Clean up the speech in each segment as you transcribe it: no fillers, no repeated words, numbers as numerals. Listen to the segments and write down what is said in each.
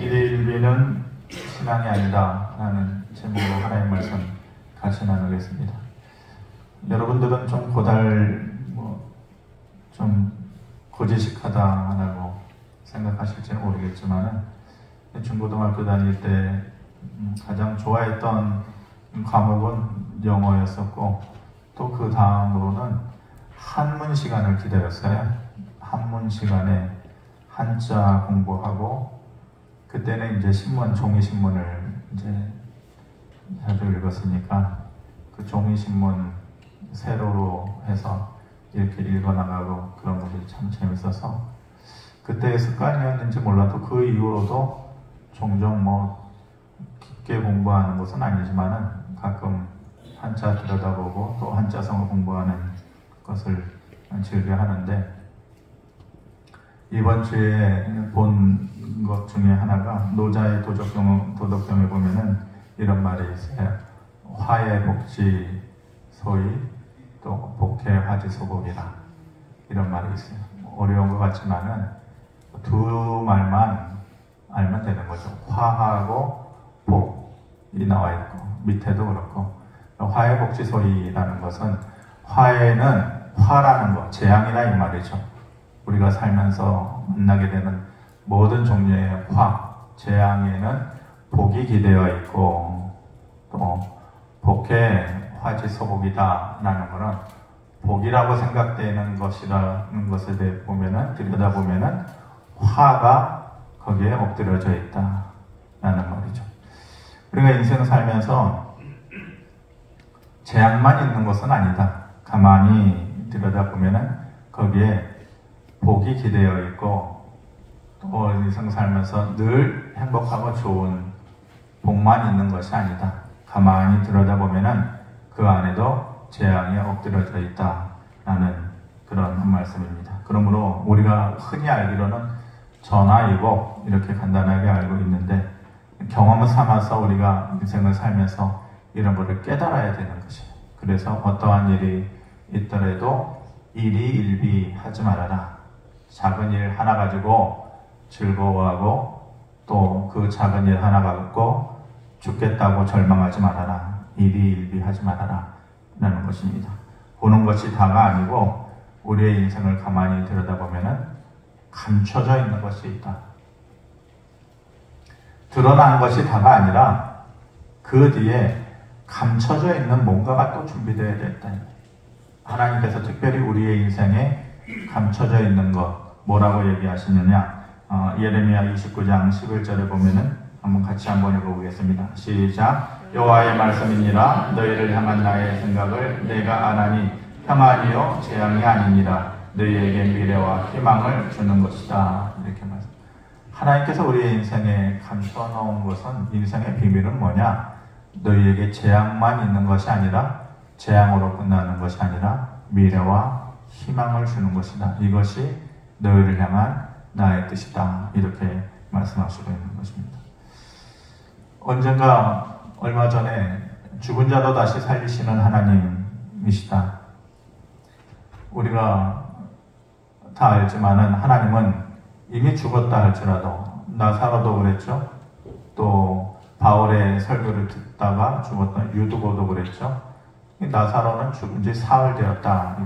일일비는 신앙이 아니다 라는 제목으로 하나님 말씀 같이 나누겠습니다. 여러분들은 좀 좀 고지식하다라고 생각하실지는 모르겠지만 중고등학교 다닐 때 가장 좋아했던 과목은 영어였었고, 또 그 다음으로는 한문 시간을 기다렸어요. 한문 시간에 한자 공부하고, 그때는 이제 신문, 종이신문을 이제 자주 읽었으니까 그 종이신문 세로로 해서 이렇게 읽어나가고 그런 것이 참 재밌어서, 그때의 습관이었는지 몰라도 그 이후로도 종종 깊게 공부하는 것은 아니지만은 가끔 한자 들여다보고 또 한자성어 공부하는 것을 즐겨 하는데, 이번 주에 본 것 중에 하나가 노자의 도덕경에 보면은 이런 말이 있어요. 화예복지 소위 또 복해화지소복이라, 이런 말이 있어요. 어려운 것 같지만은 두 말만 알면 되는 거죠. 화하고 복이 나와 있고, 밑에도 그렇고, 화예복지소이라는 것은, 화예는 화라는 것, 재앙이라 이 말이죠. 우리가 살면서 만나게 되는 모든 종류의 화, 재앙에는 복이 기대어 있고, 또 복해 화지소복이다 라는 것은 복이라고 생각되는 것이라는 것에 대해 들여다보면은 화가 거기에 엎드려져 있다 라는 말이죠. 우리가 인생 살면서 재앙만 있는 것은 아니다. 가만히 들여다보면은 거기에 복이 기대어 있고, 또 인생 살면서 늘 행복하고 좋은 복만 있는 것이 아니다. 가만히 들여다보면은 그 안에도 재앙이 엎드려져 있다라는 그런 말씀입니다. 그러므로 우리가 흔히 알기로는 전화위복 이렇게 간단하게 알고 있는데, 경험을 삼아서 우리가 인생을 살면서 이런 것을 깨달아야 되는 것이에요. 그래서 어떠한 일이 있더라도 일희일비하지 말아라. 작은 일 하나 가지고 즐거워하고, 또 그 작은 일 하나 갖고 죽겠다고 절망하지 말아라. 일희일비하지 말아라 라는 것입니다. 보는 것이 다가 아니고 우리의 인생을 가만히 들여다보면 감춰져 있는 것이 있다. 드러난 것이 다가 아니라 그 뒤에 감춰져 있는 뭔가가 또 준비되어야 됐다. 하나님께서 특별히 우리의 인생에 감춰져 있는 것, 뭐라고 얘기하시느냐? 예레미야 29장 11절에 보면은 한번 읽어보겠습니다. 시작. 여호와의 말씀이니라. 너희를 향한 나의 생각을 내가 아나니 평안이요 재앙이 아니니라. 너희에게 미래와 희망을 주는 것이다. 이렇게 말씀. 하나님께서 우리의 인생에 감춰놓은 것은, 인생의 비밀은 뭐냐? 너희에게 재앙만 있는 것이 아니라, 재앙으로 끝나는 것이 아니라 미래와 희망을 주는 것이다. 이것이 너희를 향한 나의 뜻이다. 이렇게 말씀하시고 있는 것입니다. 언젠가 얼마 전에 죽은 자도 다시 살리시는 하나님이시다. 우리가 다 알지만은 하나님은 이미 죽었다 할지라도, 나사로도 그랬죠. 또 바울의 설교를 듣다가 죽었던 유두고도 그랬죠. 나사로는 죽은 지 사흘 되었다.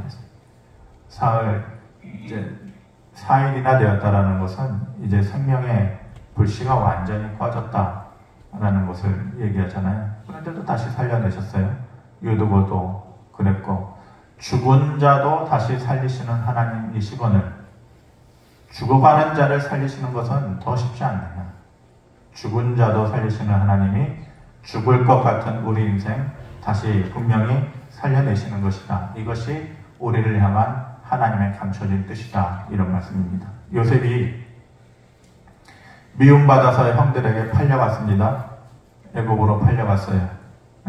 이제 4일이나 되었다라는 것은 이제 생명의 불씨가 완전히 꺼졌다라는 것을 얘기하잖아요. 그런데도 다시 살려내셨어요. 유두고도 그랬고, 죽은 자도 다시 살리시는 하나님이시거늘 죽어가는 자를 살리시는 것은 더 쉽지 않느냐. 죽은 자도 살리시는 하나님이 죽을 것 같은 우리 인생 다시 분명히 살려내시는 것이다. 이것이 우리를 향한 하나님의 감춰진 뜻이다. 이런 말씀입니다. 요셉이 미움받아서 형들에게 팔려갔습니다. 애굽으로 팔려갔어요.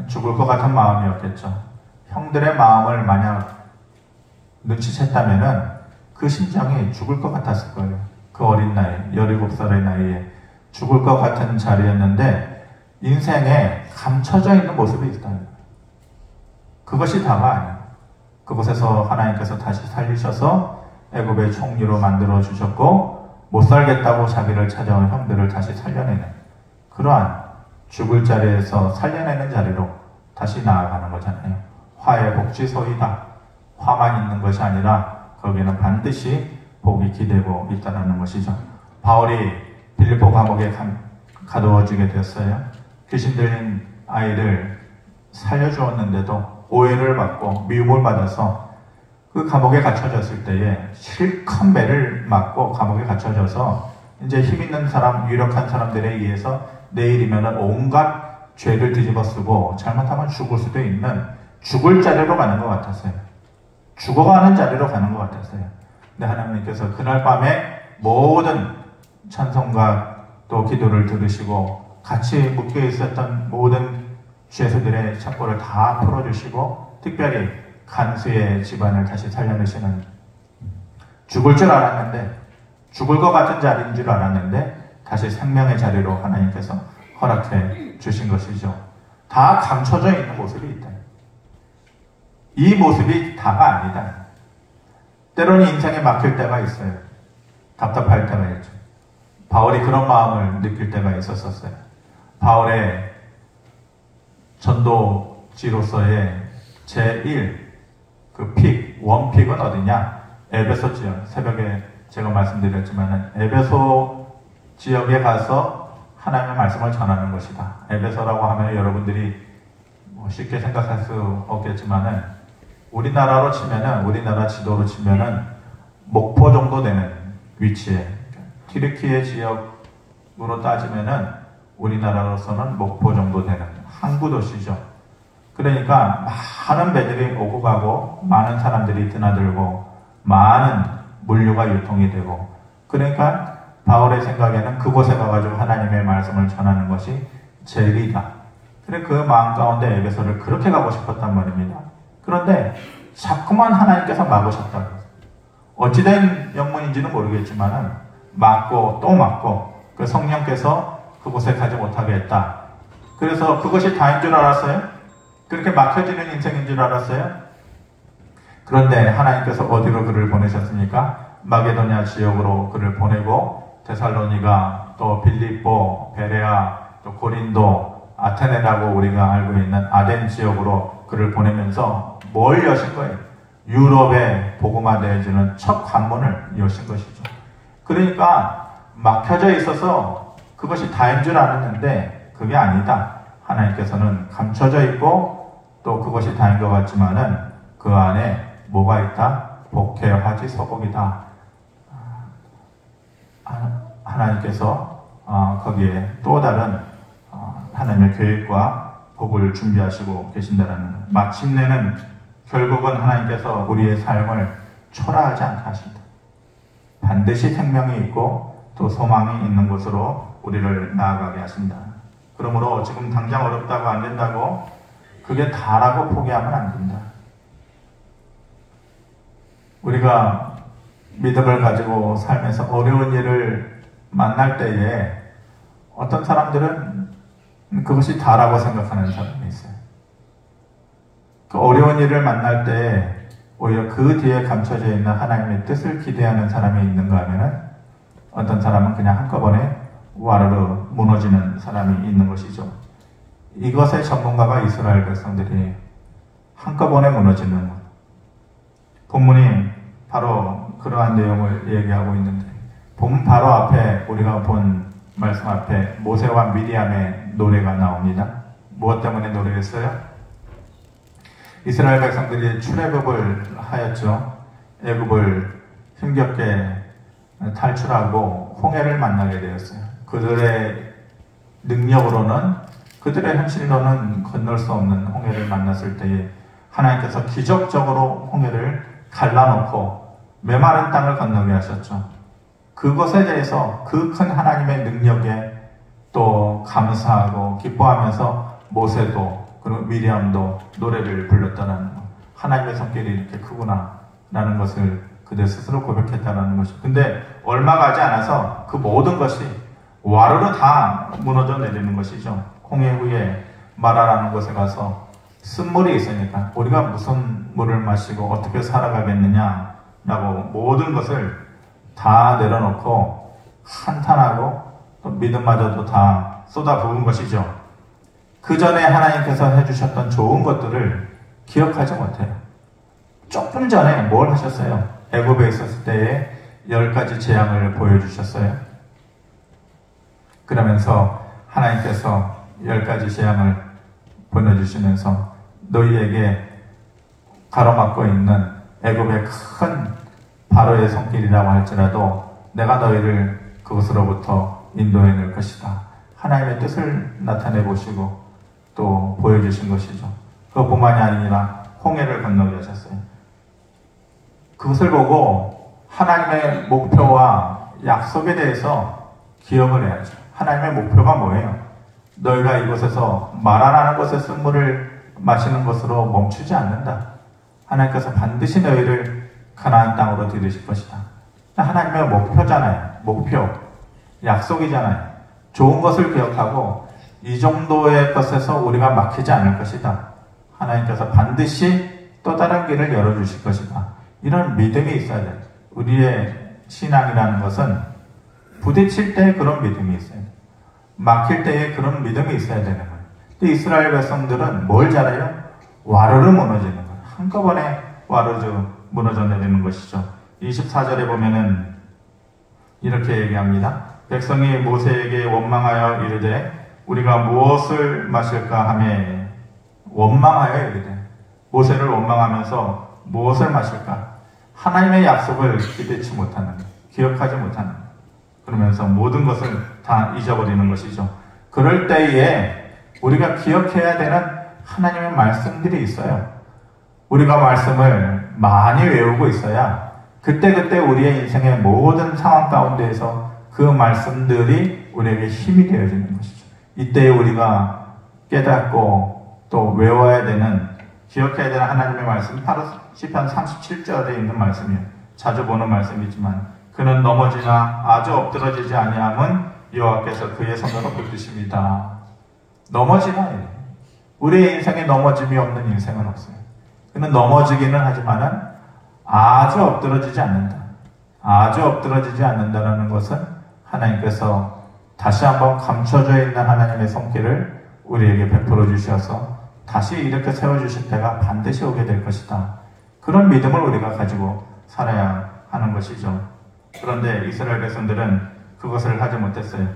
죽을 것 같은 마음이었겠죠. 형들의 마음을 만약 눈치챘다면은 그 심정이 죽을 것 같았을 거예요. 그 어린 나이, 17살의 나이에 죽을 것 같은 자리였는데 인생에 감춰져 있는 모습이 있다. 그것이 다가 아니에요. 그곳에서 하나님께서 다시 살리셔서 애굽의 총리로 만들어 주셨고, 못 살겠다고 자기를 찾아온 형들을 다시 살려내는 그러한 죽을 자리에서 살려내는 자리로 다시 나아가는 거잖아요. 화의 복지소이다. 화만 있는 것이 아니라 거기에는 반드시 복이 기대고 있다는 것이죠. 바울이 빌립보 감옥에 가두어지게 됐어요. 귀신 들린 아이를 살려주었는데도 오해를 받고 미움을 받아서 그 감옥에 갇혀졌을 때에 실컷 매를 맞고 감옥에 갇혀져서 이제 힘 있는 사람, 유력한 사람들에 의해서 내일이면 온갖 죄를 뒤집어 쓰고 잘못하면 죽을 수도 있는 죽을 자리로 가는 것 같았어요. 죽어가는 자리로 가는 것 같았어요. 근데 하나님께서 그날 밤에 모든 찬송과 또 기도를 들으시고 같이 묶여 있었던 모든 죄수들의 첩보를 다 풀어주시고 특별히 간수의 집안을 다시 살려내시는 죽을 줄 알았는데 죽을 것 같은 자리인 줄 알았는데 다시 생명의 자리로 하나님께서 허락해 주신 것이죠. 다 감춰져 있는 모습이 있다. 이 모습이 다가 아니다. 때로는 인생에 막힐 때가 있어요. 답답할 때가 있죠. 바울이 그런 마음을 느낄 때가 있었어요. 바울의 전도지로서의 제1 그 원픽은 어디냐? 에베소 지역. 새벽에 제가 말씀드렸지만 에베소 지역에 가서 하나님의 말씀을 전하는 것이다. 에베소라고 하면 여러분들이 쉽게 생각할 수 없겠지만은 우리나라로 치면은 우리나라 지도로 치면은 목포 정도 되는 위치에 튀르키예 지역으로 따지면은 우리나라로서는 목포 정도 되는 항구 도시죠. 그러니까 많은 배들이 오고 가고 많은 사람들이 드나들고 많은 물류가 유통이 되고 그러니까 바울의 생각에는 그곳에 가가지고 하나님의 말씀을 전하는 것이 제일이다. 그래 그 마음 가운데 에베소를 그렇게 가고 싶었단 말입니다. 그런데 자꾸만 하나님께서 막으셨다. 어찌된 영문인지는 모르겠지만은 막고 또 막고 그 성령께서 그곳에 가지 못하게 했다. 그래서 그것이 다인 줄 알았어요? 그렇게 막혀지는 인생인 줄 알았어요? 그런데 하나님께서 어디로 그를 보내셨습니까? 마게도냐 지역으로 그를 보내고 데살로니가 또 빌립보, 베레아, 또 고린도, 아테네라고 우리가 알고 있는 아덴 지역으로 그를 보내면서 뭘 여신 거예요? 유럽에 복음화되어지는 첫 관문을 여신 것이죠. 그러니까 막혀져 있어서 그것이 다인 줄 알았는데 그게 아니다. 하나님께서는 감춰져 있고 또 그것이 다인 것 같지만은 그 안에 뭐가 있다? 복해 화지 서복이다. 하나님께서 거기에 또 다른 하나님의 계획과 복을 준비하시고 계신다는 것. 마침내는 결국은 하나님께서 우리의 삶을 초라하지 않게 하신다. 반드시 생명이 있고 또 소망이 있는 곳으로 우리를 나아가게 하신다. 그러므로 지금 당장 어렵다고 안 된다고 그게 다라고 포기하면 안 된다. 우리가 믿음을 가지고 살면서 어려운 일을 만날 때에 어떤 사람들은 그것이 다라고 생각하는 사람이 있어요. 그 어려운 일을 만날 때 오히려 그 뒤에 감춰져 있는 하나님의 뜻을 기대하는 사람이 있는가 하면은 어떤 사람은 그냥 한꺼번에 와르르 무너지는 사람이 있는 것이죠. 이것의 전문가가 이스라엘 백성들이 한꺼번에 무너지는 것. 본문이 바로 그러한 내용을 얘기하고 있는데 본 바로 앞에 우리가 본 말씀 앞에 모세와 미디암의 노래가 나옵니다. 무엇 때문에 노래했어요? 이스라엘 백성들이 출애굽을 하였죠. 애굽을 힘겹게 탈출하고 홍해를 만나게 되었어요. 그들의 능력으로는 그들의 현실로는 건널 수 없는 홍해를 만났을 때에 하나님께서 기적적으로 홍해를 갈라놓고 메마른 땅을 건너게 하셨죠. 그것에 대해서 그 큰 하나님의 능력에 또 감사하고 기뻐하면서 모세도 그리고 미리암도 노래를 불렀다는 것. 하나님의 성격이 이렇게 크구나 라는 것을 그들 스스로 고백했다는 것이죠. 근데 얼마 가지 않아서 그 모든 것이 와르르 다 무너져 내리는 것이죠. 홍해 후에 마라라는 곳에 가서 쓴물이 있으니까 우리가 무슨 물을 마시고 어떻게 살아가겠느냐라고 모든 것을 다 내려놓고 한탄하고 또 믿음마저도 다 쏟아부은 것이죠. 그 전에 하나님께서 해주셨던 좋은 것들을 기억하지 못해요. 조금 전에 뭘 하셨어요? 애굽에 있었을 때에 10가지 재앙을 보여주셨어요. 그러면서 하나님께서 10가지 재앙을 보내주시면서 너희에게 가로막고 있는 애굽의 큰 바로의 손길이라고 할지라도 내가 너희를 그것으로부터 인도해낼 것이다. 하나님의 뜻을 나타내 보시고 또 보여주신 것이죠. 그것뿐만이 아니라 홍해를 건너게 하셨어요. 그것을 보고 하나님의 목표와 약속에 대해서 기억을 해야죠. 하나님의 목표가 뭐예요? 너희가 이곳에서 마라라는 곳에서 물을 마시는 것으로 멈추지 않는다. 하나님께서 반드시 너희를 가나안 땅으로 들이실 것이다. 하나님의 목표잖아요. 목표, 약속이잖아요. 좋은 것을 기억하고 이 정도의 것에서 우리가 막히지 않을 것이다. 하나님께서 반드시 또 다른 길을 열어주실 것이다. 이런 믿음이 있어야 돼요. 우리의 신앙이라는 것은 부딪힐 때 그런 믿음이 있어요. 막힐 때에 그런 믿음이 있어야 되는 거예요. 근데 이스라엘 백성들은 뭘 잘해요? 와르르 무너지는 거예요. 한꺼번에 와르르 무너져 내리는 것이죠. 24절에 보면은 이렇게 얘기합니다. 백성이 모세에게 원망하여 이르되 우리가 무엇을 마실까 하매 원망하여 이르되 모세를 원망하면서 무엇을 마실까? 하나님의 약속을 기대치 못하는, 기억하지 못하는, 그러면서 모든 것을 다 잊어버리는 것이죠. 그럴 때에 우리가 기억해야 되는 하나님의 말씀들이 있어요. 우리가 말씀을 많이 외우고 있어야 그때그때 우리의 인생의 모든 상황 가운데에서 그 말씀들이 우리에게 힘이 되어지는 것이죠. 이때 우리가 깨닫고 또 외워야 되는, 기억해야 되는 하나님의 말씀, 바로 시편 37절에 있는 말씀이에요. 자주 보는 말씀이지만 그는 넘어지나 아주 엎드러지지 아니함은 여호와께서 그의 손으로 붙드십니다. 넘어지나, 우리의 인생에 넘어짐이 없는 인생은 없어요. 그는 넘어지기는 하지만은 아주 엎드러지지 않는다. 아주 엎드러지지 않는다라는 것은 하나님께서 다시 한번 감춰져 있는 하나님의 손길을 우리에게 베풀어 주셔서 다시 이렇게 세워주실 때가 반드시 오게 될 것이다. 그런 믿음을 우리가 가지고 살아야 하는 것이죠. 그런데 이스라엘 백성들은 그것을 하지 못했어요.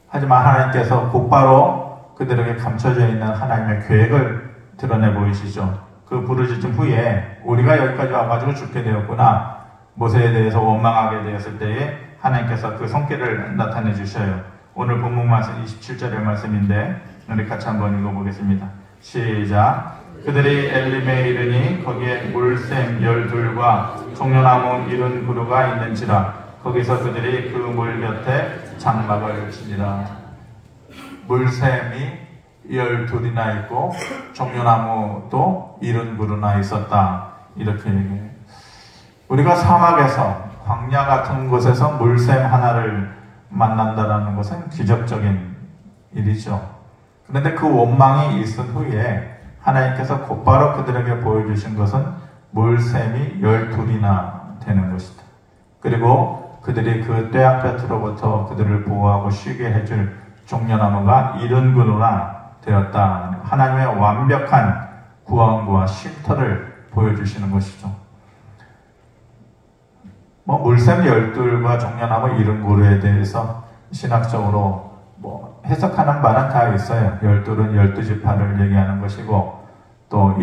하지만 하나님께서 곧바로 그들에게 감춰져 있는 하나님의 계획을 드러내 보이시죠. 그 부르짖음 후에 우리가 여기까지 와가지고 죽게 되었구나. 모세에 대해서 원망하게 되었을 때에 하나님께서 그 손길을 나타내 주셔요. 오늘 본문 말씀 27절의 말씀인데 우리 같이 한번 읽어보겠습니다. 시작. 그들이 엘림에 이르니 거기에 물샘 12과 종려나무 70그루가 있는지라 거기서 그들이 그 물 곁에 장막을 치니라. 물샘이 12이나 있고 종려나무도 70그루나 있었다. 이렇게 얘기해요. 우리가 사막에서 광야 같은 곳에서 물샘 하나를 만난다는 것은 기적적인 일이죠. 그런데 그 원망이 있은 후에 하나님께서 곧바로 그들에게 보여주신 것은 물샘이 12이나 되는 것이다. 그리고 그들이 그 떼약볕으로부터 그들을 보호하고 쉬게 해줄 종려나무가 70그루나 되었다. 하나님의 완벽한 구원과 쉼터를 보여주시는 것이죠. 물샘 12과 종려나무 70그루에 대해서 신학적으로 해석하는 바는 다 있어요. 12은 12지파를 얘기하는 것이고, 또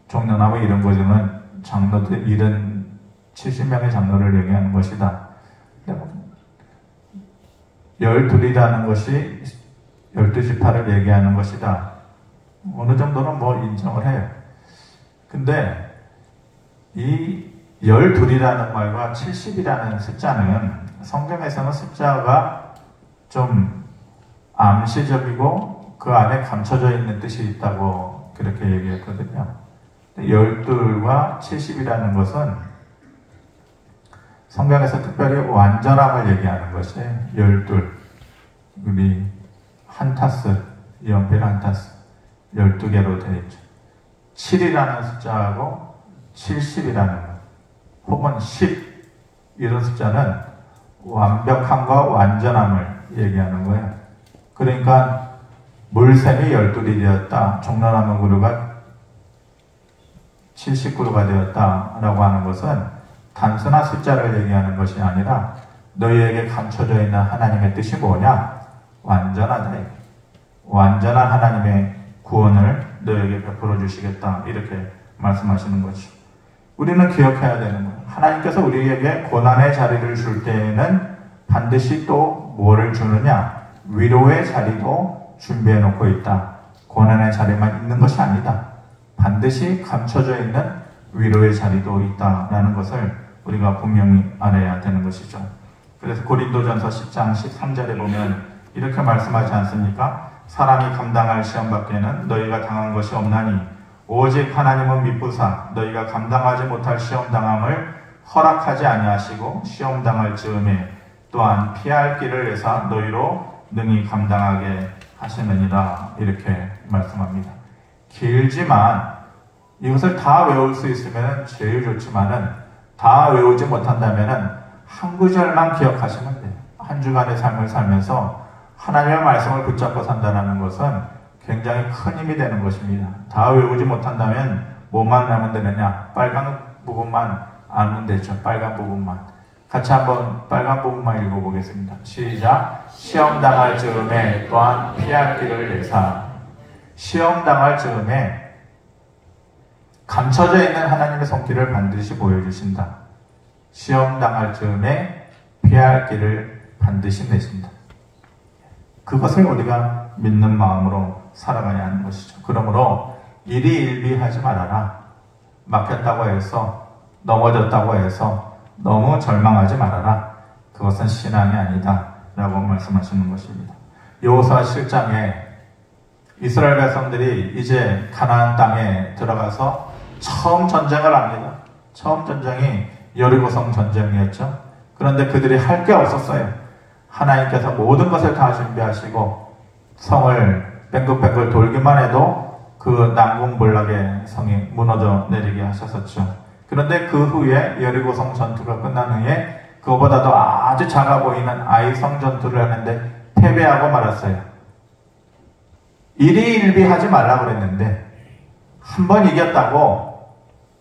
종려나무 70그루는 장로들 70명의 장로를 얘기하는 것이다. 12이라는 것이 12지파를 얘기하는 것이다. 어느 정도는 인정을 해요. 근데 이 12이라는 말과 70이라는 숫자는 성경에서는 숫자가 좀 암시적이고 그 안에 감춰져 있는 뜻이 있다고 그렇게 얘기했거든요. 12과 70이라는 것은 성경에서 특별히 완전함을 얘기하는 것이에요. 12, 우리 한 타스, 연필 한 타스 12개로 되어 있죠. 7이라는 숫자하고 70이라는 것, 혹은 10 이런 숫자는 완벽함과 완전함을 얘기하는 거예요. 그러니까 물샘이 12이 되었다. 종려나무 그루가 70그루가 되었다라고 하는 것은 단순한 숫자를 얘기하는 것이 아니라 너희에게 감춰져 있는 하나님의 뜻이 뭐냐? 완전하다. 완전한 하나님의 구원을 너희에게 베풀어 주시겠다. 이렇게 말씀하시는 거죠. 우리는 기억해야 되는 거예요. 하나님께서 우리에게 고난의 자리를 줄 때에는 반드시 또 뭐를 주느냐? 위로의 자리도 준비해 놓고 있다. 고난의 자리만 있는 것이 아니다. 반드시 감춰져 있는 위로의 자리도 있다라는 것을 우리가 분명히 알아야 되는 것이죠. 그래서 고린도전서 10장 13절에 보면 이렇게 말씀하지 않습니까? 사람이 감당할 시험 밖에는 너희가 당한 것이 없나니 오직 하나님은 미쁘사 너희가 감당하지 못할 시험 당함을 허락하지 아니하시고 시험 당할 즈음에 또한 피할 길을 내사 너희로 능히 감당하게 하시느니라. 이렇게 말씀합니다. 길지만 이것을 다 외울 수 있으면 제일 좋지만은 다 외우지 못한다면은 한 구절만 기억하시면 돼요. 한 주간의 삶을 살면서 하나님의 말씀을 붙잡고 산다는 것은 굉장히 큰 힘이 되는 것입니다. 다 외우지 못한다면 뭐만 하면 되느냐? 빨간 부분만 알면 되죠. 빨간 부분만. 같이 한번 빨간 부분만 읽어보겠습니다. 시작. 시험 당할 즈음에 또한 피할 길을 내사. 시험 당할 즈음에 감춰져 있는 하나님의 손길을 반드시 보여주신다. 시험 당할 즈음에 피할 길을 반드시 내신다. 그것을 우리가 믿는 마음으로 살아가야 하는 것이죠. 그러므로 일희일비하지 말아라. 막혔다고 해서 넘어졌다고 해서 너무 절망하지 말아라. 그것은 신앙이 아니다 라고 말씀하시는 것입니다. 여호수아 7장에 이스라엘 백성들이 이제 가나안 땅에 들어가서 처음 전쟁을 합니다. 처음 전쟁이 여리고성 전쟁이었죠. 그런데 그들이 할 게 없었어요. 하나님께서 모든 것을 다 준비하시고 성을 뱅글뱅글 돌기만 해도 그 난공불락의 성이 무너져 내리게 하셨었죠. 그런데 그 후에 여리고성 전투가 끝난 후에 그거보다도 아주 작아 보이는 아이성 전투를 하는데 패배하고 말았어요. 일희일비하지 말라고 그랬는데 한 번 이겼다고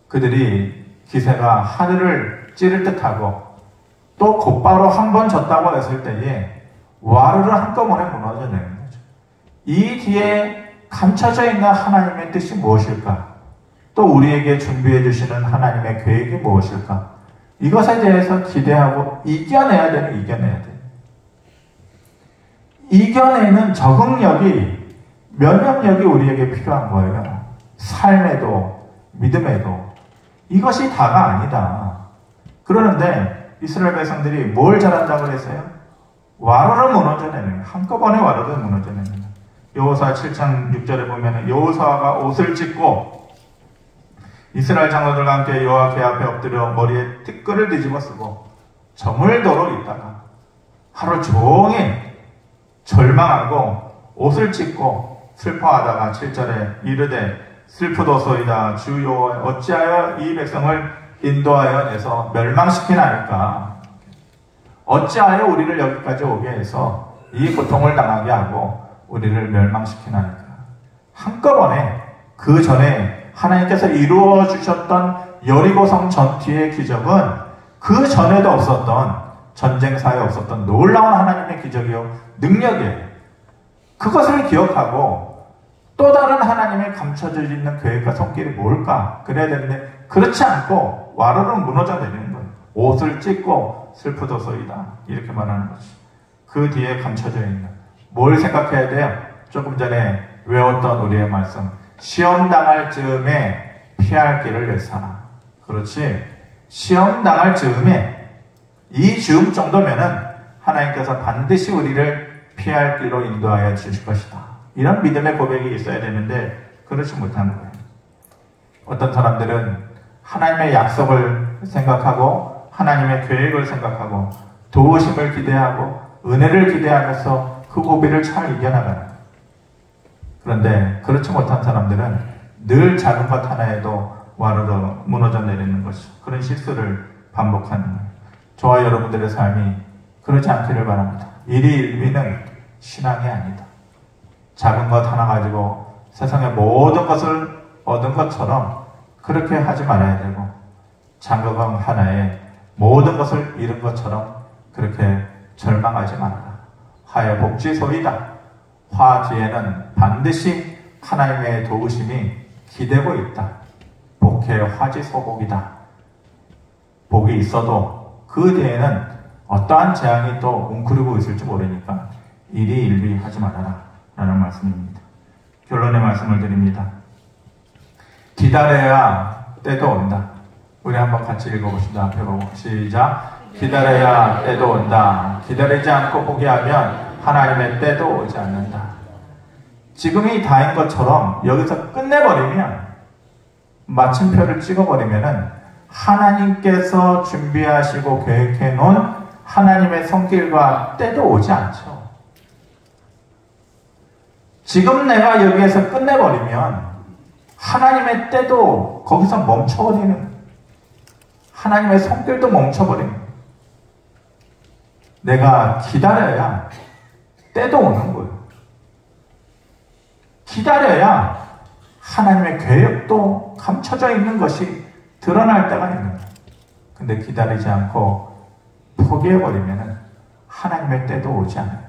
그들이 기세가 하늘을 찌를 듯하고 또 곧바로 한 번 졌다고 했을 때에 와르르 한꺼번에 무너져 내는 거죠. 이 뒤에 감춰져 있는 하나님의 뜻이 무엇일까? 또 우리에게 준비해 주시는 하나님의 계획이 무엇일까? 이것에 대해서 기대하고 이겨내야 돼요. 이겨내야 돼요. 이겨내는 적응력이, 면역력이 우리에게 필요한 거예요. 삶에도 믿음에도. 이것이 다가 아니다. 그러는데 이스라엘 백성들이 뭘 잘한다고 그랬어요? 와르르 무너져내는, 한꺼번에 와르르 무너져내는. 여호수아 7장 6절에 보면 여호수아가 옷을 찢고 이스라엘 장로들과 함께 여호와 앞에 엎드려 머리에 티끌을 뒤집어 쓰고 저물도록 있다가 하루 종일 절망하고 옷을 찢고 슬퍼하다가 7절에 이르되 슬프도소이다 주 여호와 어찌하여 이 백성을 인도하여 내서 멸망시키나이까. 어찌하여 우리를 여기까지 오게 해서 이 고통을 당하게 하고 우리를 멸망시키나이까. 한꺼번에 그 전에 하나님께서 이루어 주셨던 여리고성 전투의 기적은 그 전에도 없었던, 전쟁사에 없었던 놀라운 하나님의 기적이요 능력이에요. 그것을 기억하고 또 다른 하나님의 감춰져 있는 계획과 손길이 뭘까? 그래야 되는데 그렇지 않고 와르르 무너져 내리는 거예요. 옷을 찢고 슬프도소이다. 이렇게 말하는 거죠. 그 뒤에 감춰져 있는 뭘 생각해야 돼요? 조금 전에 외웠던 우리의 말씀. 시험 당할 즈음에 피할 길을 내사. 그렇지. 시험 당할 즈음에 이 즈음 정도면은 하나님께서 반드시 우리를 피할 길로 인도하여 주실 것이다. 이런 믿음의 고백이 있어야 되는데 그렇지 못하는 거예요. 어떤 사람들은 하나님의 약속을 생각하고 하나님의 계획을 생각하고 도우심을 기대하고 은혜를 기대하면서 그 고비를 잘 이겨나가는 거예요. 그런데 그렇지 못한 사람들은 늘 작은 것 하나에도 와르르 무너져 내리는 것이죠. 그런 실수를 반복하는 거예요. 저와 여러분들의 삶이 그러지 않기를 바랍니다. 일희일비는 신앙이 아니다. 작은 것 하나 가지고 세상의 모든 것을 얻은 것처럼 그렇게 하지 말아야 되고, 장거강 하나에 모든 것을 잃은 것처럼 그렇게 절망하지 말아라. 화의 복지소이다. 화 뒤에는 반드시 하나님의 도우심이 기대고 있다. 복의 화지소복이다. 복이 있어도 그 뒤에는 어떠한 재앙이 또 웅크리고 있을지 모르니까 일희일비 하지 말아라 라는 말씀입니다. 결론의 말씀을 드립니다. 기다려야 때도 온다. 우리 한번 같이 읽어봅시다. 앞에 보고 시작. 기다려야 때도 온다. 기다리지 않고 포기하면 하나님의 때도 오지 않는다. 지금이 다인 것처럼 여기서 끝내버리면, 마침표를 찍어버리면은 하나님께서 준비하시고 계획해 놓은 하나님의 손길과 때도 오지 않죠. 지금 내가 여기에서 끝내버리면 하나님의 때도 거기서 멈춰버리는, 하나님의 손길도 멈춰버리는, 내가 기다려야 때도 오는 거예요. 기다려야 하나님의 계획도 감춰져 있는 것이 드러날 때가 있는 거예요. 근데 기다리지 않고 포기해버리면 하나님의 때도 오지 않아요.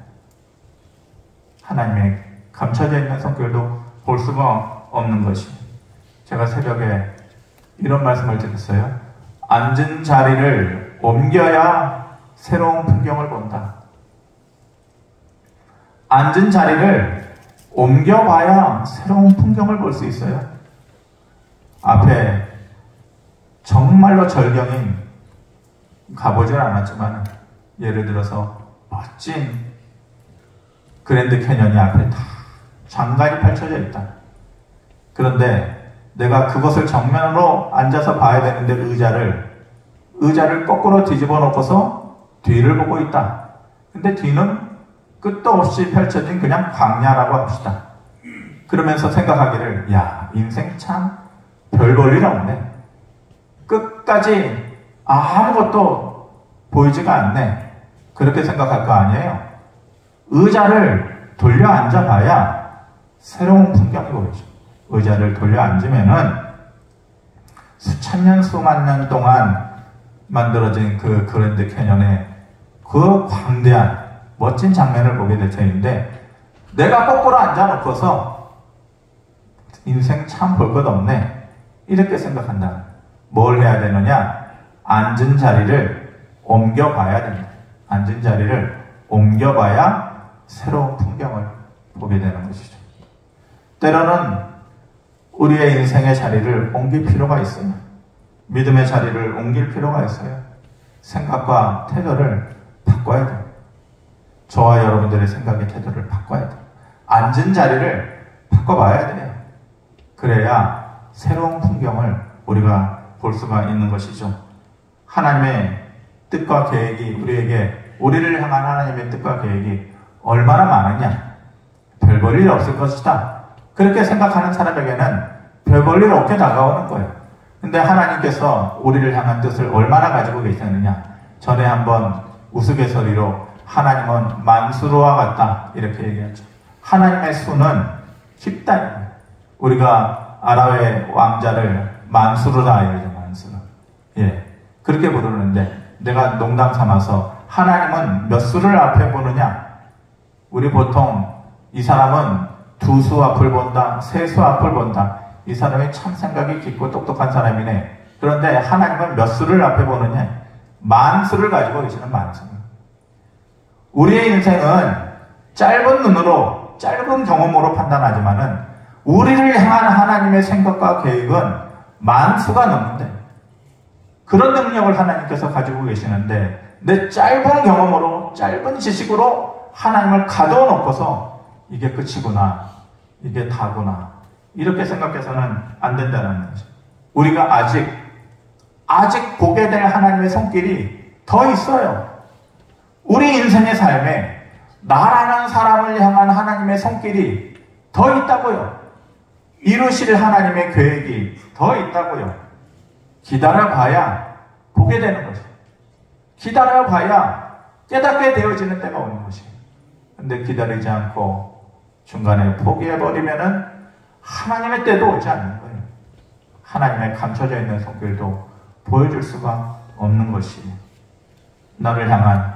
하나님의 감춰져 있는 성격도 볼 수가 없는 것이. 제가 새벽에 이런 말씀을 드렸어요. 앉은 자리를 옮겨야 새로운 풍경을 본다. 앉은 자리를 옮겨봐야 새로운 풍경을 볼 수 있어요. 앞에 정말로 절경인, 가보질 않았지만 예를 들어서 멋진 그랜드 캐년이 앞에 다 장관이 펼쳐져 있다. 그런데 내가 그것을 정면으로 앉아서 봐야 되는데 의자를 거꾸로 뒤집어 놓고서 뒤를 보고 있다. 근데 뒤는 끝도 없이 펼쳐진 그냥 광야라고 합시다. 그러면서 생각하기를, 야, 인생 참 별 볼 일 없네. 끝까지 아무것도 보이지가 않네. 그렇게 생각할 거 아니에요. 의자를 돌려 앉아봐야 새로운 풍경이 보이죠. 의자를 돌려 앉으면은 수천 년, 수만 년 동안 만들어진 그 그랜드 캐년의 그 광대한 멋진 장면을 보게 될 텐데, 내가 거꾸로 앉아놓고서 인생 참 볼 것 없네 이렇게 생각한다. 뭘 해야 되느냐? 앉은 자리를 옮겨봐야 됩니다. 앉은 자리를 옮겨봐야 새로운 풍경을 보게 되는 것이죠. 때로는 우리의 인생의 자리를 옮길 필요가 있어요. 믿음의 자리를 옮길 필요가 있어요. 생각과 태도를 바꿔야 돼요. 저와 여러분들의 생각의 태도를 바꿔야 돼요. 앉은 자리를 바꿔봐야 돼요. 그래야 새로운 풍경을 우리가 볼 수가 있는 것이죠. 하나님의 뜻과 계획이 우리를 향한 하나님의 뜻과 계획이 얼마나 많으냐? 별 볼 일 없을 것이다. 그렇게 생각하는 사람에게는 별 볼 일 없게 다가오는 거예요. 근데 하나님께서 우리를 향한 뜻을 얼마나 가지고 계시느냐? 전에 한번 우스갯소리로 하나님은 만수르와 같다 이렇게 얘기하죠. 하나님의 수는 깊다. 우리가 아랍의 왕자를 만수르다 이러죠. 만수르. 예, 그렇게 부르는데 내가 농담 삼아서 하나님은 몇 수를 앞에 보느냐? 우리 보통 이 사람은 두 수 앞을 본다, 세 수 앞을 본다. 이 사람이 참 생각이 깊고 똑똑한 사람이네. 그런데 하나님은 몇 수를 앞에 보느냐? 만수를 가지고 계시는 만수. 우리의 인생은 짧은 눈으로, 짧은 경험으로 판단하지만은 우리를 향한 하나님의 생각과 계획은 만수가 넘는데, 그런 능력을 하나님께서 가지고 계시는데 내 짧은 경험으로, 짧은 지식으로 하나님을 가둬 놓고서 이게 끝이구나, 이게 다구나 이렇게 생각해서는 안 된다는 거죠. 우리가 아직 보게 될 하나님의 손길이 더 있어요. 우리 인생의 삶에 나라는 사람을 향한 하나님의 손길이 더 있다고요. 이루실 하나님의 계획이 더 있다고요. 기다려봐야 보게 되는 거죠. 기다려봐야 깨닫게 되어지는 때가 오는 것이에요. 근데 기다리지 않고 중간에 포기해버리면은 하나님의 때도 오지 않는 거예요. 하나님의 감춰져 있는 손길도 보여줄 수가 없는 것이에요. 나를 향한,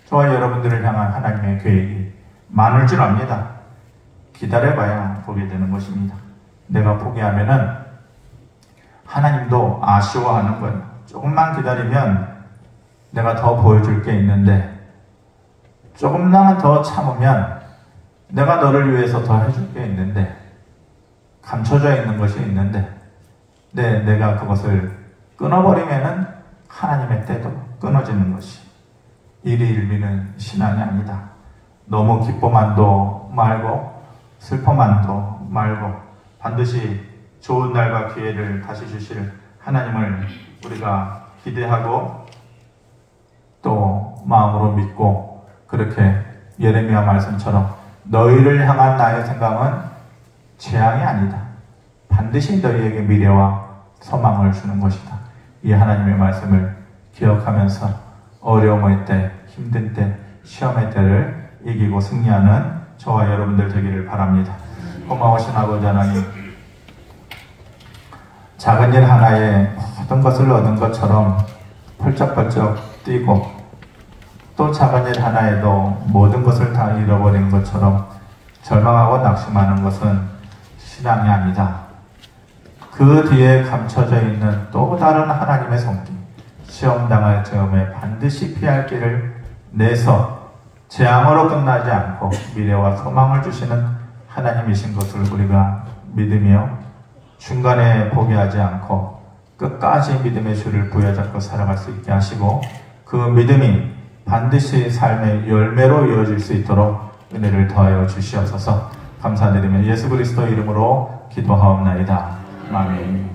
저와 여러분들을 향한 하나님의 계획이 많을 줄 압니다. 기다려봐야 보게 되는 것입니다. 내가 포기하면은 하나님도 아쉬워하는 거예요. 조금만 기다리면 내가 더 보여줄 게 있는데, 조금만 더 참으면 내가 너를 위해서 더 해줄 게 있는데, 감춰져 있는 것이 있는데, 내가 그것을 끊어버리면은 하나님의 때도 끊어지는 것이 일희일비는 신앙이 아니다. 너무 기뻐만도 말고 슬퍼만도 말고 반드시 좋은 날과 기회를 다시 주실 하나님을 우리가 기대하고 또 마음으로 믿고, 그렇게 예레미야 말씀처럼 너희를 향한 나의 생각은 재앙이 아니다. 반드시 너희에게 미래와 소망을 주는 것이다. 이 하나님의 말씀을 기억하면서 어려움의 때, 힘든 때, 시험의 때를 이기고 승리하는 저와 여러분들 되기를 바랍니다. 고마우신 아버지 하나님, 작은 일 하나에 모든 것을 얻은 것처럼 펄쩍펄쩍 뛰고, 또 작은 일 하나에도 모든 것을 다 잃어버린 것처럼 절망하고 낙심하는 것은 신앙이 아니다. 그 뒤에 감춰져 있는 또 다른 하나님의 손길, 시험당할 즈음에 반드시 피할 길을 내서 재앙으로 끝나지 않고 미래와 소망을 주시는 하나님이신 것을 우리가 믿으며 중간에 포기하지 않고 끝까지 믿음의 줄을 부여잡고 살아갈 수 있게 하시고, 그 믿음이 반드시 삶의 열매로 이어질 수 있도록 은혜를 더하여 주시옵소서. 감사드리며 예수 그리스도 이름으로 기도하옵나이다. 아멘.